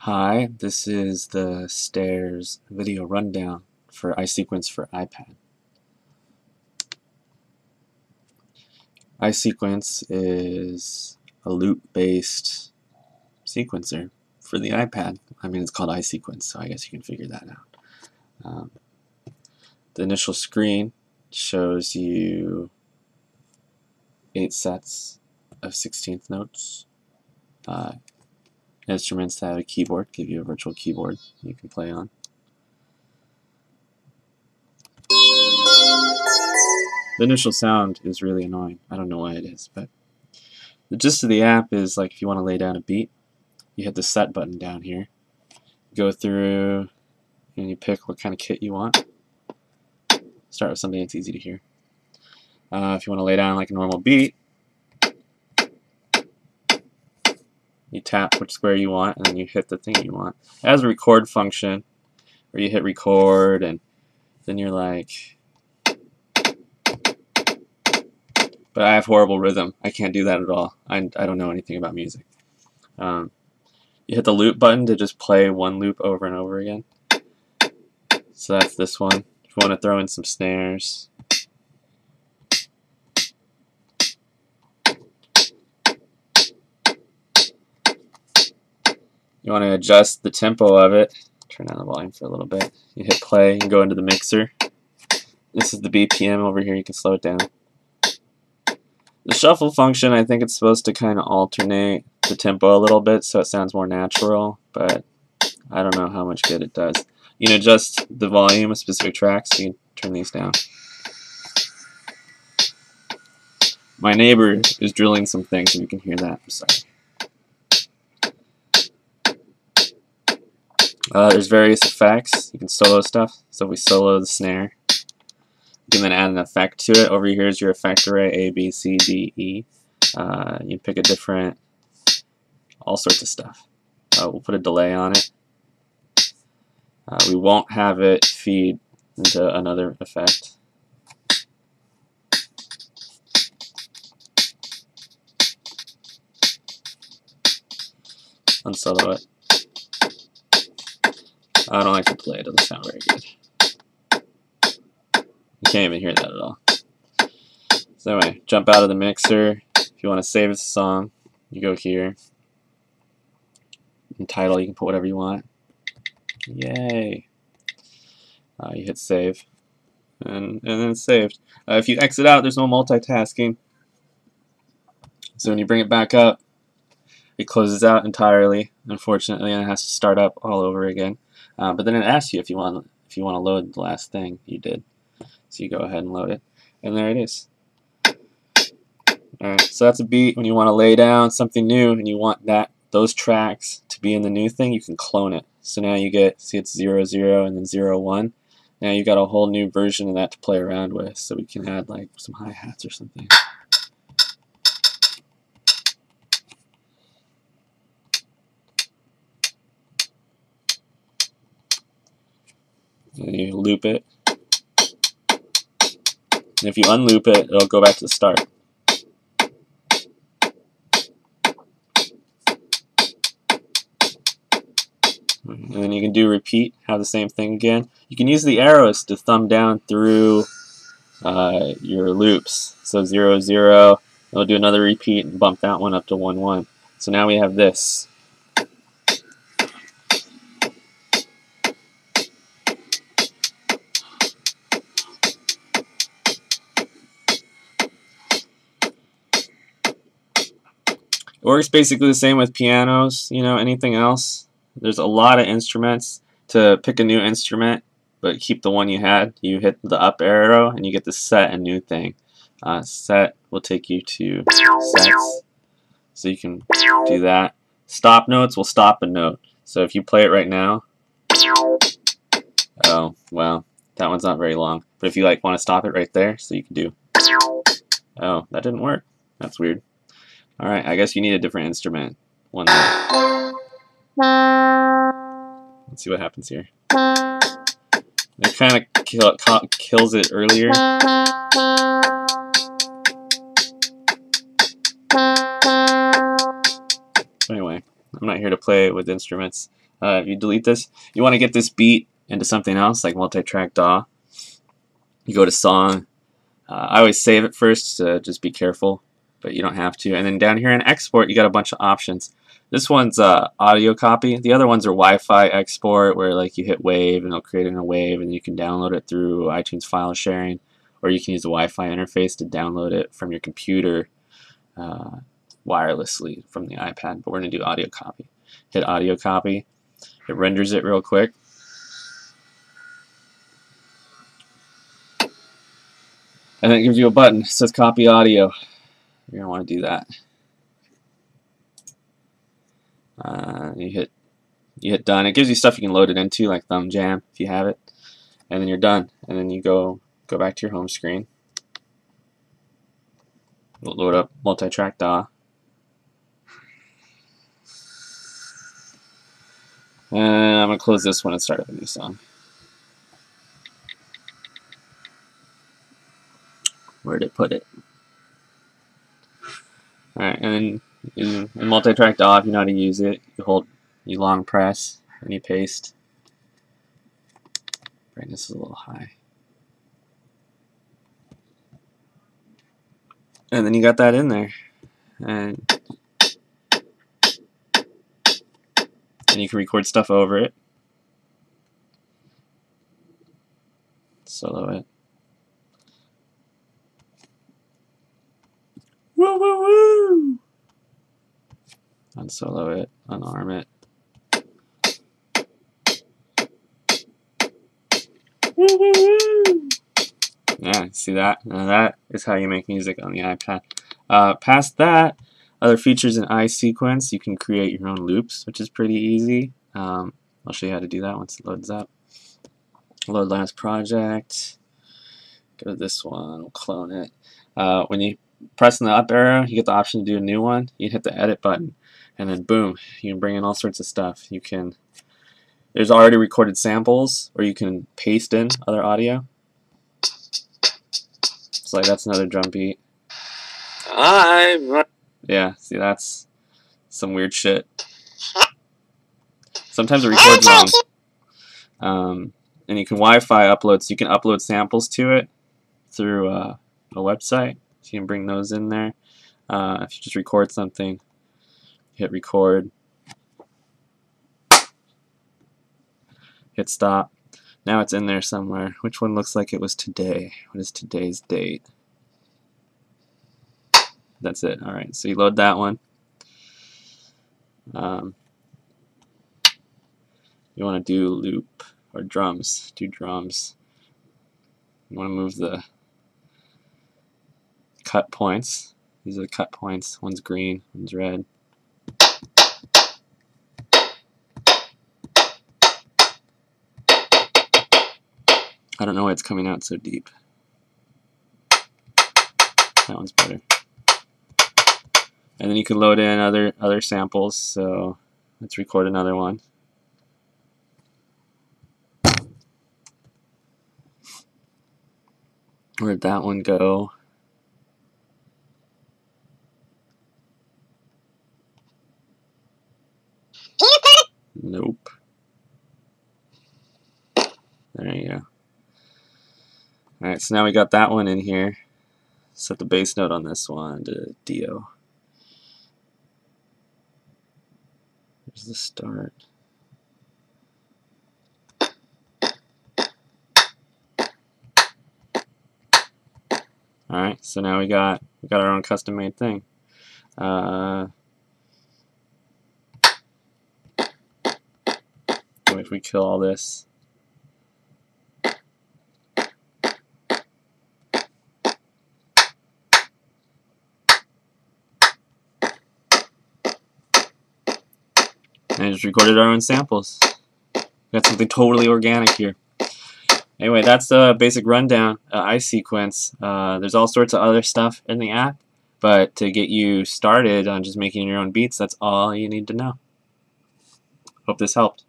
Hi, this is the Stairs video rundown for iSequence for iPad. iSequence is a loop-based sequencer for the iPad. I mean, it's called iSequence, so I guess you can figure that out. The initial screen shows you 8 sets of 16th notes. Instruments that have a keyboard give you a virtual keyboard you can play on. The initial sound is really annoying. I don't know why it is, but the gist of the app is, like, if you want to lay down a beat, you hit the set button down here, go through, and you pick what kind of kit you want. Start with something that's easy to hear. If you want to lay down like a normal beat, you tap which square you want, and then you hit the thing you want. It has a record function, where you hit record, and then you're like, but I have horrible rhythm. I can't do that at all. I don't know anything about music. You hit the loop button to just play one loop over and over again. So that's this one. If you want to throw in some snares. You want to adjust the tempo of it. Turn down the volume for a little bit. You hit play and go into the mixer. This is the BPM over here. You can slow it down. The shuffle function, I think it's supposed to kind of alternate the tempo a little bit so it sounds more natural, but I don't know how much good it does. You can adjust the volume of specific tracks. You can turn these down. My neighbor is drilling some things, and you can hear that. I'm sorry. There's various effects. You can solo stuff. So if we solo the snare, you can then add an effect to it. Over here is your effect array, A, B, C, D, E. You pick a different, all sorts of stuff. We'll put a delay on it. We won't have it feed into another effect. Unsolo it. I don't like the delay. It doesn't sound very good. You can't even hear that at all. So anyway, jump out of the mixer. If you want to save the song, you go here. In title, you can put whatever you want. Yay! You hit save, and then it's saved. If you exit out, there's no multitasking. So when you bring it back up, it closes out entirely, unfortunately, and it has to start up all over again. But then it asks you if you want to load the last thing you did. So you go ahead and load it, and there it is. Alright, so that's a beat. When you want to lay down something new and you want those tracks to be in the new thing, you can clone it. So now you get, see, it's 0, 0 and then 0, 1. Now you got a whole new version of that to play around with, so we can add like some hi-hats or something. And you loop it. And if you unloop it, it'll go back to the start. And then you can do repeat, have the same thing again. You can use the arrows to thumb down through your loops. So 0, 0, it'll do another repeat and bump that one up to 1, 1. So now we have this. It works basically the same with pianos, anything else. There's a lot of instruments. To pick a new instrument, but keep the one you had, you hit the up arrow and you get the set a new thing. Set will take you to sets, so you can do that. Stop notes will stop a note. So if you play it right now, oh, well, that one's not very long. But if you want to stop it right there, so you can do, oh, that didn't work. That's weird. Alright, I guess you need a different instrument. One more. Let's see what happens here. It kind of kills it earlier. Anyway, I'm not here to play with instruments. If you delete this, you want to get this beat into something else like MultiTrack DAW. You go to Song. I always save it first, just be careful, but you don't have to. And then down here in Export, you got a bunch of options. This one's audio copy. The other ones are Wi-Fi export, where like you hit Wave and it'll create in a Wave, and you can download it through iTunes file sharing, or you can use the Wi-Fi interface to download it from your computer wirelessly from the iPad. But we're going to do audio copy. Hit audio copy. It renders it real quick. And then it gives you a button. It says copy audio. You're going to want to do that. You hit done. It gives you stuff you can load it into, like Thumb Jam if you have it. And then you're done. And then you go back to your home screen. Load up MultiTrack DAW. And I'm going to close this one and start up a new song. Where did it put it? Alright, and then in MultiTrack DAW, if you know how to use it, you long press and you paste. Brightness is a little high. And then you got that in there. And you can record stuff over it. Solo it. Woo woo woo! Unsolo it, unarm it. Woo woo woo! Yeah, see that? Now that is how you make music on the iPad. Past that, other features in iSequence, you can create your own loops, which is pretty easy. I'll show you how to do that once it loads up. Load last project. Go to this one, we'll clone it. When you press the up arrow, you get the option to do a new one. You hit the edit button, and then boom, you can bring in all sorts of stuff. There's already recorded samples, or you can paste in other audio. So like that's another drum beat. Yeah, see, that's some weird shit. Sometimes it records wrong. And you can Wi-Fi upload, so you can upload samples to it through a website. So you can bring those in there. If you just record something, hit record, hit stop. Now it's in there somewhere. Which one looks like it was today? What is today's date? That's it. Alright, so you load that one. You want to do loop or drums. Do drums. You want to move the cut points. These are the cut points. One's green, one's red. I don't know why it's coming out so deep. That one's better. And then you can load in other samples. So let's record another one. Where'd that one go? Nope. There you go. Alright, so now we got that one in here. Set the bass note on this one to DO. Here's the start. Alright, so now we got our own custom made thing. If we kill all this. And I just recorded our own samples. Got something totally organic here. Anyway, that's the basic rundown. iSequence. There's all sorts of other stuff in the app, but to get you started on just making your own beats, that's all you need to know. Hope this helped.